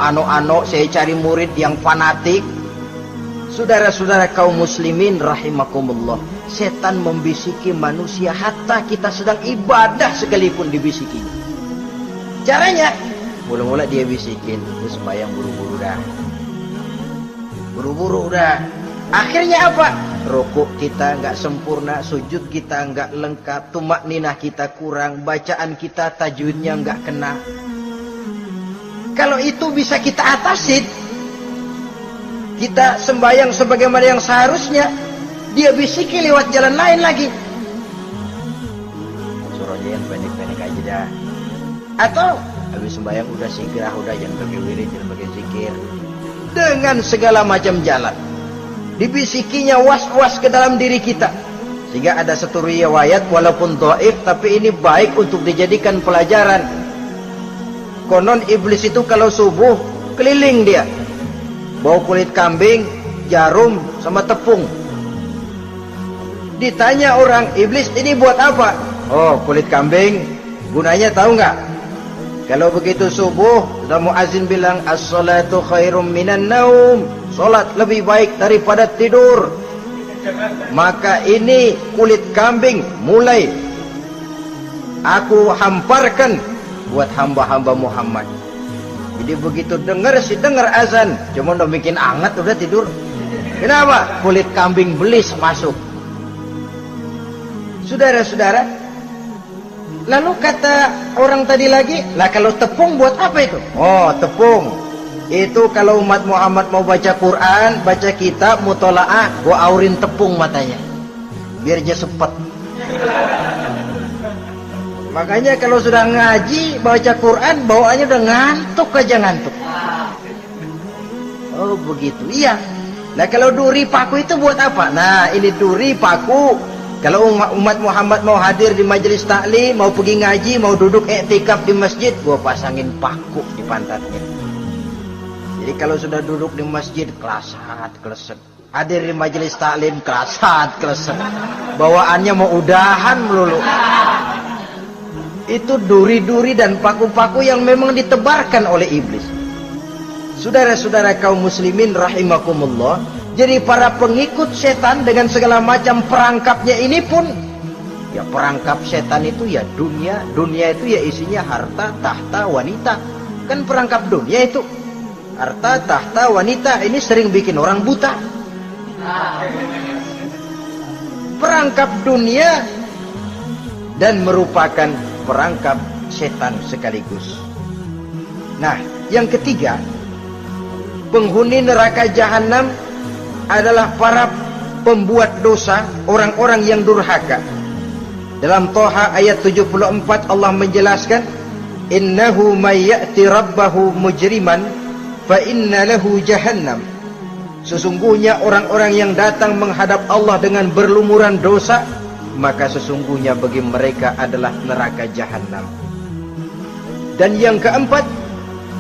Saya cari murid yang fanatik. Saudara-saudara kaum muslimin rahimakumullah, setan membisiki manusia hatta kita sedang ibadah sekalipun dibisikinya. Caranya, mula-mula dia bisikin, terus sembahyang buru-buru dah. Buru-buru dah. Akhirnya apa? Rukuk kita enggak sempurna, sujud kita enggak lengkap, tumakninah kita kurang, bacaan kita tajwidnya enggak kena. Kalau itu bisa kita atasin, kita sembahyang sebagaimana yang seharusnya, dia bisiki lewat jalan lain lagi. Suruh jangan pendek-pendek aja dah. Atau habis sembahyang udah sigrah, udah jangan pakai wirid, jangan pakai zikir. Dengan segala macam jalan dibisikinya was-was ke dalam diri kita. Sehingga ada satu riwayat walaupun dhaif, tapi ini baik untuk dijadikan pelajaran. Konon iblis itu kalau subuh keliling dia, bawa kulit kambing, jarum, sama tepung. Ditanya orang, iblis ini buat apa? Oh, kulit kambing. Gunanya tahu nggak? Kalau begitu subuh, sudah muazin bilang, as-salatu khairum minan naum. Salat lebih baik daripada tidur. Maka ini kulit kambing mulai aku hamparkan buat hamba-hamba Muhammad. Jadi begitu dengar azan, cuma udah bikin anget udah tidur. Kenapa? Kulit kambing belis masuk. Saudara-saudara, lalu kata orang tadi lagi, lah kalau tepung buat apa itu? Oh, tepung itu kalau umat Muhammad mau baca Quran, baca kitab, mutolaah, gua aurin tepung matanya biar dia sepet. Makanya kalau sudah ngaji, baca Quran, bawaannya udah ngantuk aja ngantuk. Oh begitu, iya. Nah kalau duri paku itu buat apa? Nah ini duri paku. Kalau umat Muhammad mau hadir di majelis taklim, mau pergi ngaji, mau duduk iktikaf di masjid, gua pasangin paku di pantatnya. Jadi kalau sudah duduk di masjid, kelasat, kelesek. Hadir di majelis taklim, kelasat, kelesek. Bawaannya mau udahan melulu. Itu duri-duri dan paku-paku yang memang ditebarkan oleh iblis. Saudara-saudara kaum muslimin rahimakumullah, jadi para pengikut setan dengan segala macam perangkapnya ini pun, ya perangkap setan itu ya dunia. Dunia itu ya isinya harta, tahta, wanita. Kan perangkap dunia itu harta, tahta, wanita. Ini sering bikin orang buta. Perangkap dunia dan merupakan perangkap setan sekaligus. Nah, yang ketiga, penghuni neraka jahanam adalah para pembuat dosa, orang-orang yang durhaka. Dalam Toha ayat 74 Allah menjelaskan, innahu may ya'ti rabbahu mujriman fa inna lahu jahannam. Sesungguhnya orang-orang yang datang menghadap Allah dengan berlumuran dosa, maka sesungguhnya bagi mereka adalah neraka jahanam. Dan yang keempat,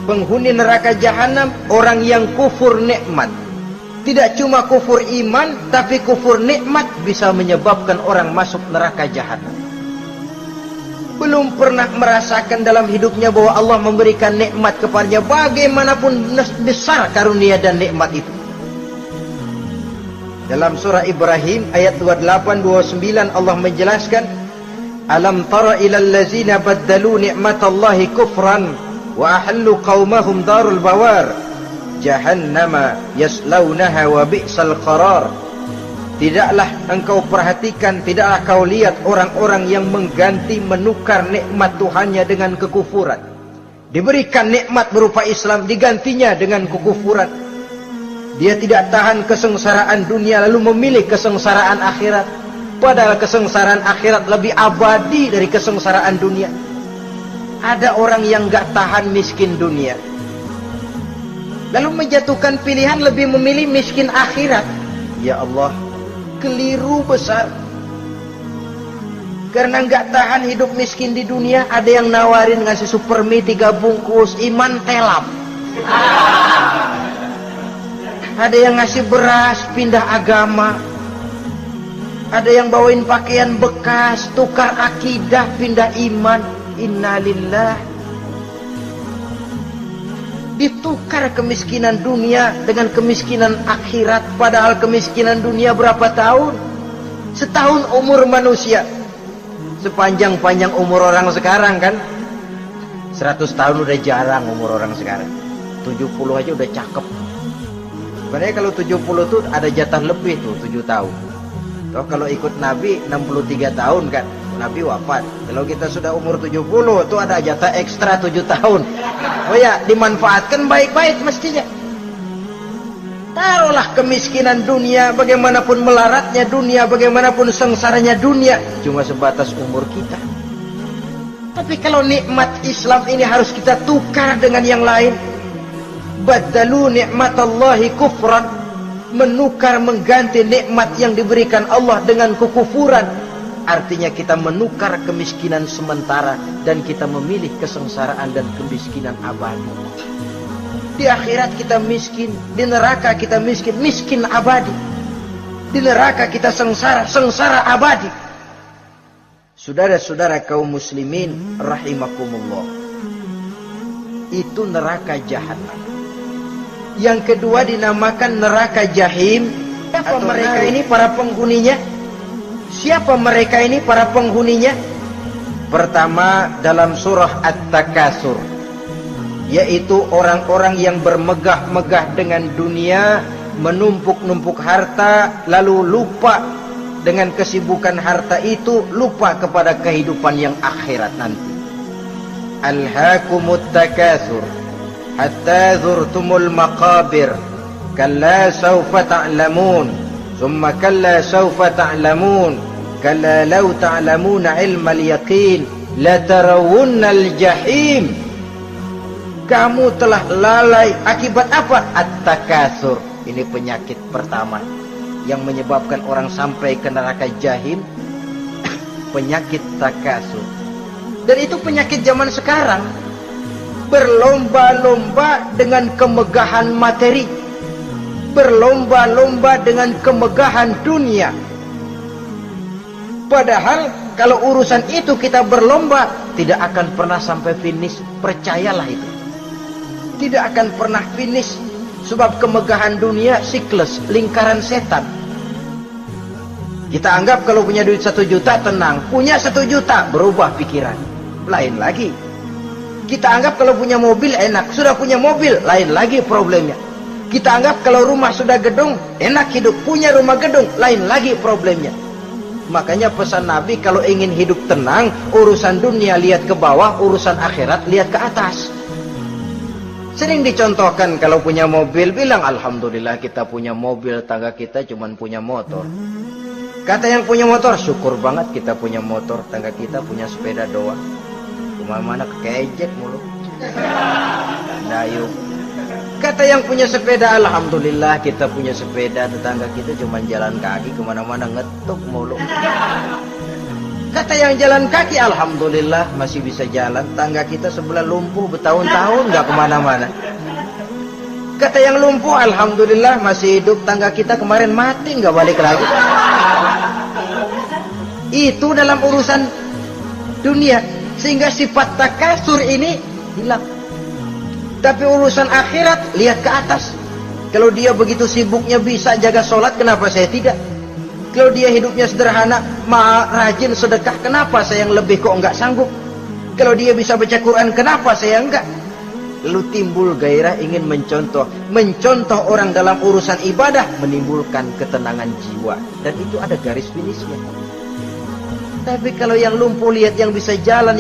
penghuni neraka jahanam orang yang kufur nikmat. Tidak cuma kufur iman, tapi kufur nikmat bisa menyebabkan orang masuk neraka jahanam. belum pernah merasakan dalam hidupnya bahwa Allah memberikan nikmat kepadanya, bagaimanapun besar karunia dan nikmat itu. Dalam surah Ibrahim ayat 28-29 Allah menjelaskan, alam tara ilal ladzina baddalu ni'matallahi kufran wa ahallu qaumahum darul bawar jahannama yaslaunaha wa bi'sal qarar. Tidaklah engkau perhatikan, tidaklah kau lihat orang-orang yang mengganti, menukar nikmat Tuhannya dengan kekufuran. Diberikan nikmat berupa Islam, digantinya dengan kekufuran. Dia tidak tahan kesengsaraan dunia lalu memilih kesengsaraan akhirat. Padahal kesengsaraan akhirat lebih abadi dari kesengsaraan dunia. Ada orang yang gak tahan miskin dunia, lalu menjatuhkan pilihan lebih memilih miskin akhirat. Ya Allah, keliru besar. Karena nggak tahan hidup miskin di dunia, ada yang nawarin ngasih supermi 3 bungkus, iman telap. Ada yang ngasih beras, pindah agama. Ada yang bawain pakaian bekas, tukar akidah, pindah iman. Innalillah. Ditukar kemiskinan dunia dengan kemiskinan akhirat. Padahal kemiskinan dunia berapa tahun? Setahun umur manusia. Sepanjang-panjang umur orang sekarang kan. 100 tahun udah jarang umur orang sekarang. 70 aja udah cakep. Sebenarnya kalau 70 tuh ada jatah lebih tuh, 7 tahun. Toh kalau ikut Nabi 63 tahun kan, Nabi wafat. Kalau kita sudah umur 70 tuh ada jatah ekstra 7 tahun. Oh ya, dimanfaatkan baik-baik mestinya. Taruhlah kemiskinan dunia, bagaimanapun melaratnya dunia, bagaimanapun sengsaranya dunia, cuma sebatas umur kita. Tapi kalau nikmat Islam ini harus kita tukar dengan yang lain. Baddalu ni'matallahi kufran, menukar, mengganti nikmat yang diberikan Allah dengan kekufuran. Artinya kita menukar kemiskinan sementara dan kita memilih kesengsaraan dan kemiskinan abadi. Di akhirat kita miskin, di neraka kita miskin, miskin abadi. Di neraka kita sengsara, sengsara abadi. Saudara-saudara kaum muslimin rahimakumullah, itu neraka jahanam. Yang kedua dinamakan neraka jahim. Siapa mereka ini para penghuninya? Siapa mereka ini para penghuninya? Pertama dalam surah At-Takasur, yaitu orang-orang yang bermegah-megah dengan dunia, menumpuk-numpuk harta, lalu lupa dengan kesibukan harta itu, lupa kepada kehidupan yang akhirat nanti. Alhaakumut takasur hatta zurtumul maqabir kalla sawfa ta'lamun thumma kalla sawfa ta'lamun kalla law ta'lamuna ilmal yaqin la tarawunnal jahim. Kamu telah lalai akibat apa? At-takasur. Ini penyakit pertama yang menyebabkan orang sampai ke neraka jahim. Penyakit takasur. Dan itu penyakit zaman sekarang. Berlomba-lomba dengan kemegahan materi, berlomba-lomba dengan kemegahan dunia. Padahal kalau urusan itu kita berlomba, tidak akan pernah sampai finish. Percayalah itu, tidak akan pernah finish. Sebab kemegahan dunia siklus, lingkaran setan. Kita anggap kalau punya duit 1 juta tenang, punya 1 juta berubah pikiran, lain lagi. Kita anggap kalau punya mobil enak, sudah punya mobil, lain lagi problemnya. Kita anggap kalau rumah sudah gedung, enak hidup, punya rumah gedung, lain lagi problemnya. Makanya pesan Nabi, kalau ingin hidup tenang, urusan dunia lihat ke bawah, urusan akhirat lihat ke atas. Sering dicontohkan kalau punya mobil, bilang alhamdulillah kita punya mobil, tangga kita cuma punya motor. Kata yang punya motor, syukur banget kita punya motor, tangga kita punya sepeda doang. Kemana-mana kejek mulu. Dayung. Kata yang punya sepeda, alhamdulillah kita punya sepeda, tetangga kita cuma jalan kaki, kemana-mana ngetuk mulu. Kata yang jalan kaki, alhamdulillah masih bisa jalan, tangga kita sebelah lumpuh bertahun-tahun nggak kemana-mana. Kata yang lumpuh, alhamdulillah masih hidup, tangga kita kemarin mati nggak balik lagi. Itu dalam urusan dunia. Sehingga sifat takasur ini hilang. Tapi urusan akhirat, lihat ke atas. Kalau dia begitu sibuknya bisa jaga sholat, kenapa saya tidak? Kalau dia hidupnya sederhana, rajin sedekah, kenapa saya yang lebih kok enggak sanggup? Kalau dia bisa baca Quran, kenapa saya enggak? Lalu timbul gairah ingin mencontoh. Mencontoh orang dalam urusan ibadah menimbulkan ketenangan jiwa. Dan itu ada garis finishnya. Tapi kalau yang lumpuh lihat yang bisa jalan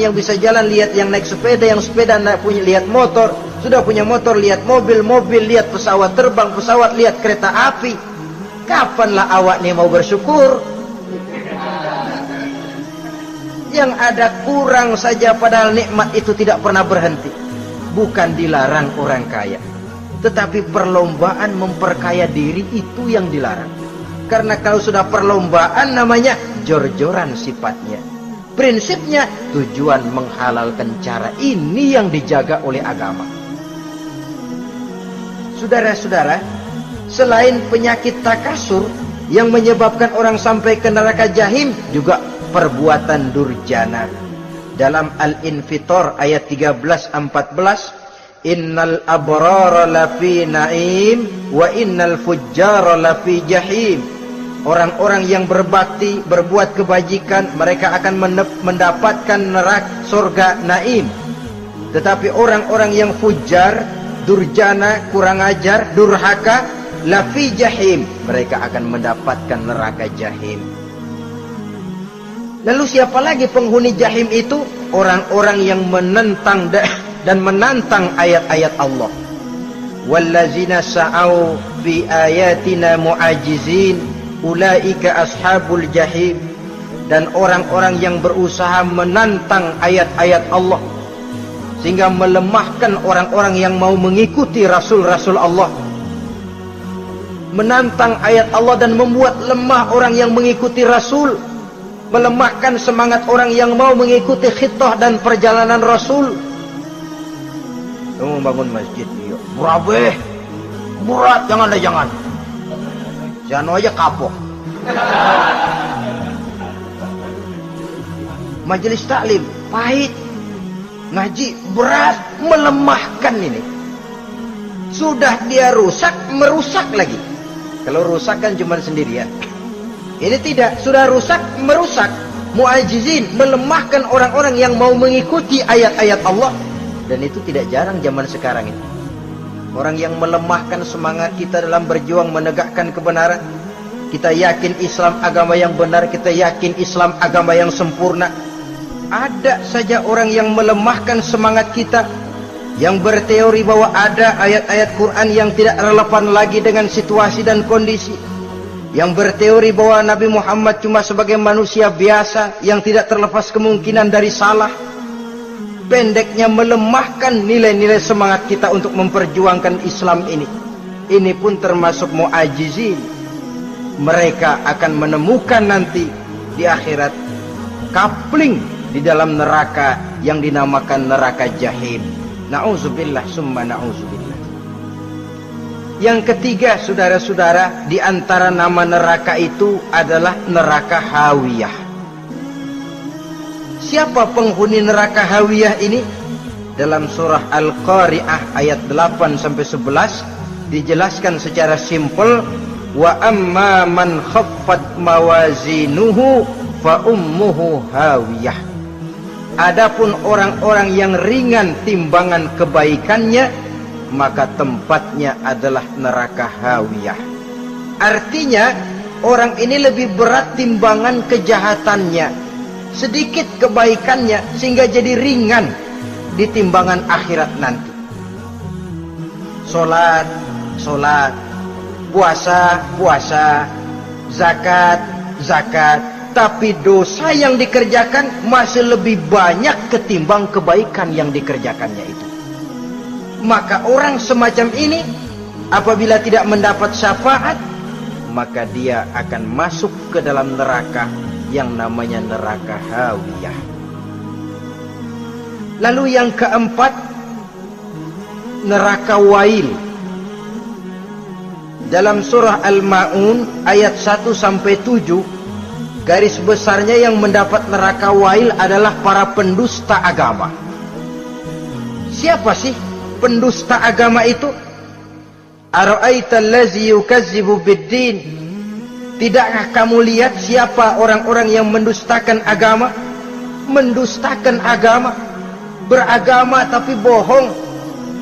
lihat yang naik sepeda, yang sepeda punya lihat motor, sudah punya motor lihat mobil, lihat pesawat terbang, pesawat lihat kereta api. Kapanlah awak nih mau bersyukur? Yang ada kurang saja, padahal nikmat itu tidak pernah berhenti. Bukan dilarang orang kaya, tetapi perlombaan memperkaya diri itu yang dilarang. Karena kalau sudah perlombaan namanya jor-joran sifatnya. Prinsipnya tujuan menghalalkan cara ini yang dijaga oleh agama. Saudara-saudara, selain penyakit takasur yang menyebabkan orang sampai ke neraka jahim, juga perbuatan durjana. Dalam Al-Infitor ayat 13-14, innal abrara lafi na'im wa innal fujjara lafi jahim. Orang-orang yang berbakti, berbuat kebajikan, mereka akan mendapatkan neraka surga naim. Tetapi orang-orang yang fujar, durjana, kurang ajar, durhaka, lafi jahim, mereka akan mendapatkan neraka jahim. Lalu siapa lagi penghuni jahim itu? Orang-orang yang menentang dan menantang ayat-ayat Allah. Wallazina sa'au fi ayatina mu'ajizin ulaika ashabul jahim. Dan orang-orang yang berusaha menantang ayat-ayat Allah sehingga melemahkan orang-orang yang mau mengikuti rasul-rasul Allah, menantang ayat Allah dan membuat lemah orang yang mengikuti rasul, melemahkan semangat orang yang mau mengikuti khitah dan perjalanan rasul. Kamu bangun masjid, iya. Murabeh, berat, jangan. Jangan aja kapok. Majelis taklim pahit, ngaji berat, melemahkan ini. Sudah dia rusak, merusak lagi. Kalau rusak kan cuma sendirian. Ini tidak, sudah rusak, merusak. Mu'ajizin, melemahkan orang-orang yang mau mengikuti ayat-ayat Allah. Dan itu tidak jarang zaman sekarang ini. Orang yang melemahkan semangat kita dalam berjuang menegakkan kebenaran. Kita yakin Islam agama yang benar, kita yakin Islam agama yang sempurna. Ada saja orang yang melemahkan semangat kita, yang berteori bahwa ada ayat-ayat Quran yang tidak relevan lagi dengan situasi dan kondisi, yang berteori bahwa Nabi Muhammad cuma sebagai manusia biasa yang tidak terlepas kemungkinan dari salah. Pendeknya melemahkan nilai-nilai semangat kita untuk memperjuangkan Islam ini. Ini pun termasuk mu'ajizin. Mereka akan menemukan nanti di akhirat kapling di dalam neraka yang dinamakan neraka jahim. Na'udzubillah summa na'udzubillah. Yang ketiga, saudara-saudara, di antara nama neraka itu adalah neraka hawiyah. Siapa penghuni neraka hawiyah ini? Dalam surah Al-Qari'ah ayat 8-11 dijelaskan secara simpel, wa amma man khaffat mawazinuhu fa ummuhu hawiyah. Adapun orang-orang yang ringan timbangan kebaikannya, maka tempatnya adalah neraka hawiyah. Artinya orang ini lebih berat timbangan kejahatannya, sedikit kebaikannya, sehingga jadi ringan di timbangan akhirat nanti. Sholat, puasa, zakat, tapi dosa yang dikerjakan masih lebih banyak ketimbang kebaikan yang dikerjakannya itu. Maka orang semacam ini apabila tidak mendapat syafaat, maka dia akan masuk ke dalam neraka yang namanya neraka hawiyah. Lalu yang keempat, neraka wail. Dalam surah Al-Ma'un ayat 1-7, garis besarnya yang mendapat neraka wail adalah para pendusta agama. Siapa sih pendusta agama itu? Ara'aita allazi yukazzibu biddin? Tidakkah kamu lihat siapa orang-orang yang mendustakan agama? Mendustakan agama, beragama tapi bohong,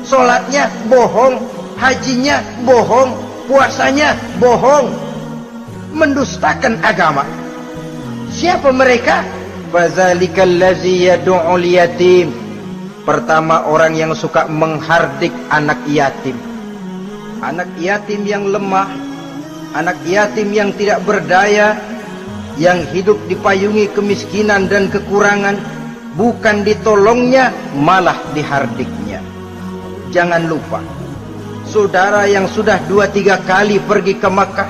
sholatnya bohong, hajinya bohong, puasanya bohong, mendustakan agama. Siapa mereka? Fadzalikal ladzi yad'ul yatim. Pertama, orang yang suka menghardik anak yatim. Anak yatim yang lemah, anak yatim yang tidak berdaya, yang hidup dipayungi kemiskinan dan kekurangan, bukan ditolongnya, malah dihardiknya. Jangan lupa, saudara yang sudah 2-3 kali pergi ke Makkah,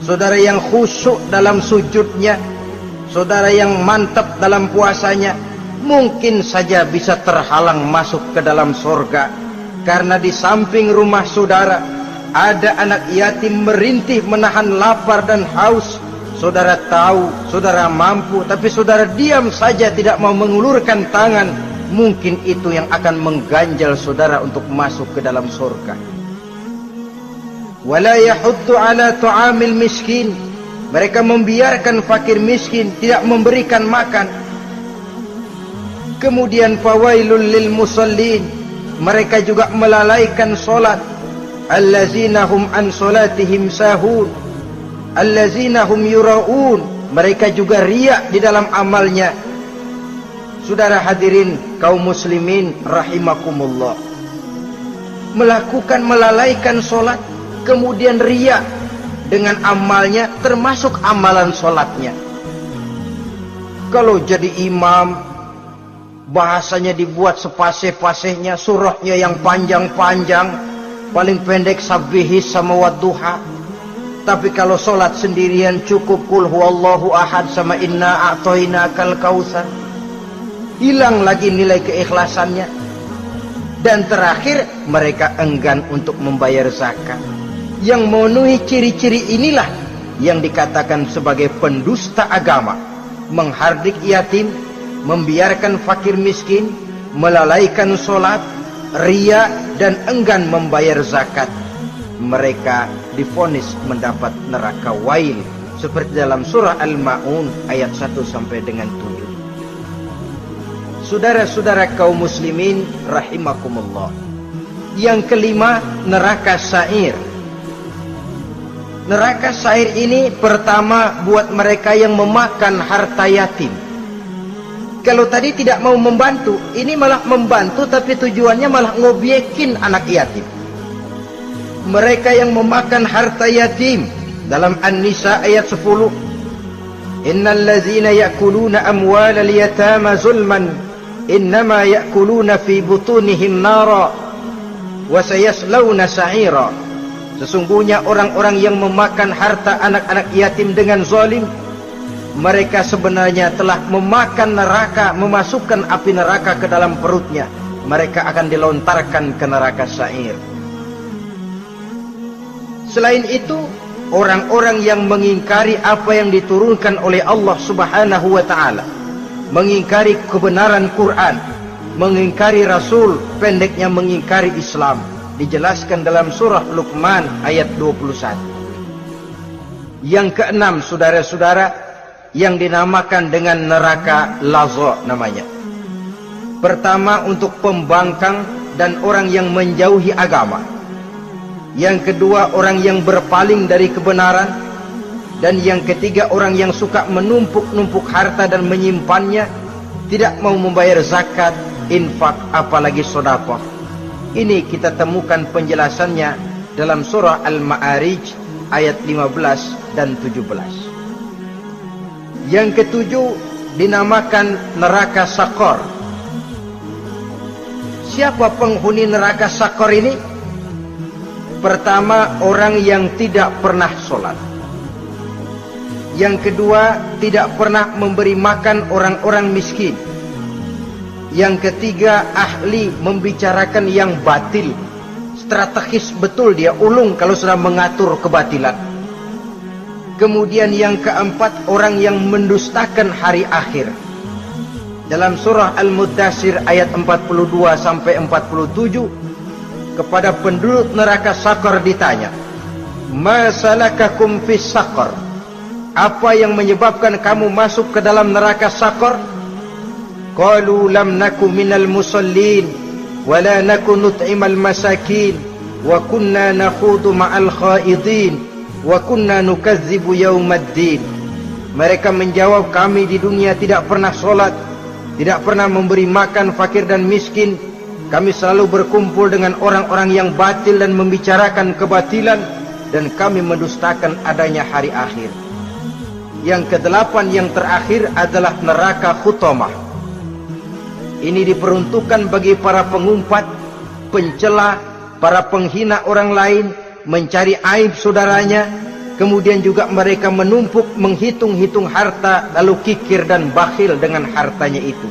saudara yang khusyuk dalam sujudnya, saudara yang mantap dalam puasanya, mungkin saja bisa terhalang masuk ke dalam surga, karena di samping rumah saudara ada anak yatim merintih menahan lapar dan haus. Saudara tahu, saudara mampu, tapi saudara diam saja, tidak mau mengulurkan tangan. Mungkin itu yang akan mengganjal saudara untuk masuk ke dalam surga. Wala yahuddu ala tu'amil miskin. Mereka membiarkan fakir miskin, tidak memberikan makan. Kemudian fawailul lil musallin. Mereka juga melalaikan solat. Allazina hum an solatihim sahun. Allazina hum yura'un. Mereka juga riak di dalam amalnya. Saudara hadirin kaum muslimin rahimakumullah, melalaikan solat, kemudian riak dengan amalnya, termasuk amalan solatnya. Kalau jadi imam, bahasanya dibuat sepasih-pasihnya, surahnya yang panjang-panjang, paling pendek sabbihis sama wadduha. Tapi kalau solat sendirian cukup qul huwallahu ahad sama inna a'tainakal kautsar. Hilang lagi nilai keikhlasannya. Dan terakhir, mereka enggan untuk membayar zakat. Yang memenuhi ciri-ciri inilah yang dikatakan sebagai pendusta agama. Menghardik yatim, membiarkan fakir miskin, melalaikan solat, riya, dan enggan membayar zakat. Mereka divonis mendapat neraka wail, seperti dalam surah Al-Ma'un ayat 1 sampai dengan 7. Saudara-saudara kaum muslimin rahimakumullah. Yang kelima, neraka sa'ir. Neraka sa'ir ini pertama buat mereka yang memakan harta yatim. Kalau tadi tidak mau membantu, ini malah membantu, tapi tujuannya malah ngobyekin anak yatim. Mereka yang memakan harta yatim, dalam An-Nisa ayat 10, innal ladzina ya'kuluna amwalal yatama zulman innama ya'kuluna fi butunihim nara wa sayaslawna sa'ira. Sesungguhnya orang-orang yang memakan harta anak-anak yatim dengan zalim, mereka sebenarnya telah memakan neraka, memasukkan api neraka ke dalam perutnya. Mereka akan dilontarkan ke neraka sa'ir. Selain itu, orang-orang yang mengingkari apa yang diturunkan oleh Allah Subhanahu wa ta'ala, mengingkari kebenaran Quran, mengingkari Rasul, pendeknya mengingkari Islam, dijelaskan dalam surah Luqman ayat 21. Yang keenam, saudara-saudara, yang dinamakan dengan neraka laza namanya. Pertama, untuk pembangkang dan orang yang menjauhi agama. Yang kedua, orang yang berpaling dari kebenaran. Dan yang ketiga, orang yang suka menumpuk-numpuk harta dan menyimpannya, tidak mau membayar zakat, infak, apalagi sedekah. Ini kita temukan penjelasannya dalam surah Al-Ma'arij ayat 15 dan 17. Yang ketujuh dinamakan neraka Sakor. Siapa penghuni neraka Sakor ini? Pertama, orang yang tidak pernah sholat. Yang kedua, tidak pernah memberi makan orang-orang miskin. Yang ketiga, ahli membicarakan yang batil. Strategis betul dia, ulung kalau sudah mengatur kebatilan. Kemudian yang keempat, orang yang mendustakan hari akhir. Dalam surah Al-Muddatsir ayat 42 sampai 47, kepada penduduk neraka Sakor ditanya, "Ma salakakum fis Sakor?" Apa yang menyebabkan kamu masuk ke dalam neraka Sakor? Qalu lam naku minal musallin wa la naku nut'imal masakin wa kunna nakhudu ma'al khaidin wa kunna nukazzibu yaumaddin. Mereka menjawab, kami di dunia tidak pernah sholat, tidak pernah memberi makan fakir dan miskin. Kami selalu berkumpul dengan orang-orang yang batil dan membicarakan kebatilan, dan kami mendustakan adanya hari akhir. Yang kedelapan, yang terakhir adalah neraka Khutamah. Ini diperuntukkan bagi para pengumpat, pencela, para penghina orang lain, mencari aib saudaranya, kemudian juga mereka menumpuk, menghitung-hitung harta, lalu kikir dan bakhil dengan hartanya itu.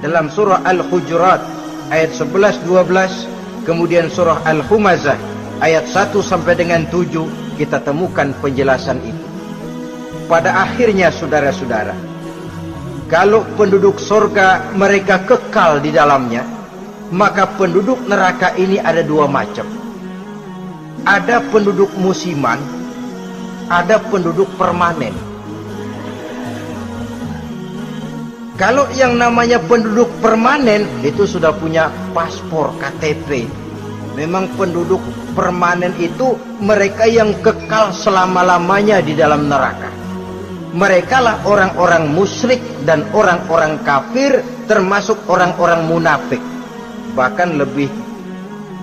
Dalam surah Al-Hujurat ayat 11-12, kemudian surah Al-Humazah ayat 1 sampai dengan 7, kita temukan penjelasan itu. Pada akhirnya saudara-saudara, kalau penduduk surga mereka kekal di dalamnya, maka penduduk neraka ini ada dua macam. Ada penduduk musiman, ada penduduk permanen. Kalau yang namanya penduduk permanen itu sudah punya paspor KTP. Memang penduduk permanen itu mereka yang kekal selama-lamanya di dalam neraka. Mereka lah orang-orang musyrik dan orang-orang kafir, termasuk orang-orang munafik. Bahkan lebih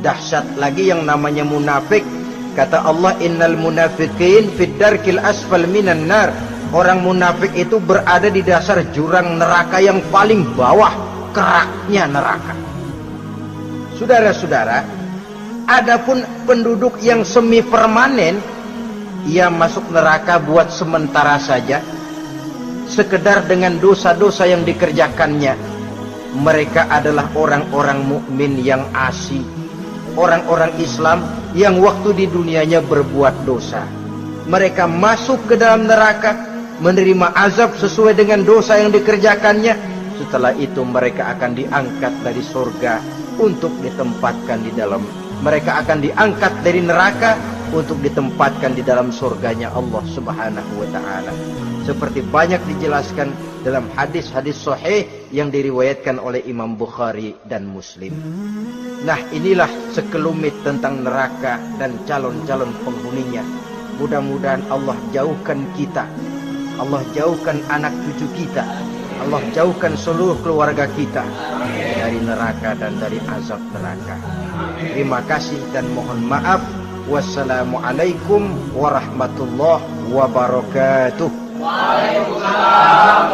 dahsyat lagi yang namanya munafik. Kata Allah, innal munafiqin fid darkil asfal minan nar. Orang munafik itu berada di dasar jurang neraka yang paling bawah, keraknya neraka. Saudara-saudara, adapun penduduk yang semi permanen, ia masuk neraka buat sementara saja, sekedar dengan dosa-dosa yang dikerjakannya. Mereka adalah orang-orang mukmin yang asli, orang-orang Islam yang waktu di dunianya berbuat dosa. Mereka masuk ke dalam neraka, menerima azab sesuai dengan dosa yang dikerjakannya. Setelah itu mereka akan diangkat dari surga untuk ditempatkan di dalam, mereka akan diangkat dari neraka untuk ditempatkan di dalam surganya Allah Subhanahu wa ta'ala. Seperti banyak dijelaskan dalam hadis-hadis sahih yang diriwayatkan oleh Imam Bukhari dan Muslim. Nah, inilah sekelumit tentang neraka dan calon-calon penghuninya. Mudah-mudahan Allah jauhkan kita, Allah jauhkan anak cucu kita, Allah jauhkan seluruh keluarga kita dari neraka dan dari azab neraka. Terima kasih dan mohon maaf. Wassalamualaikum warahmatullahi wabarakatuh. Waalaikumsalam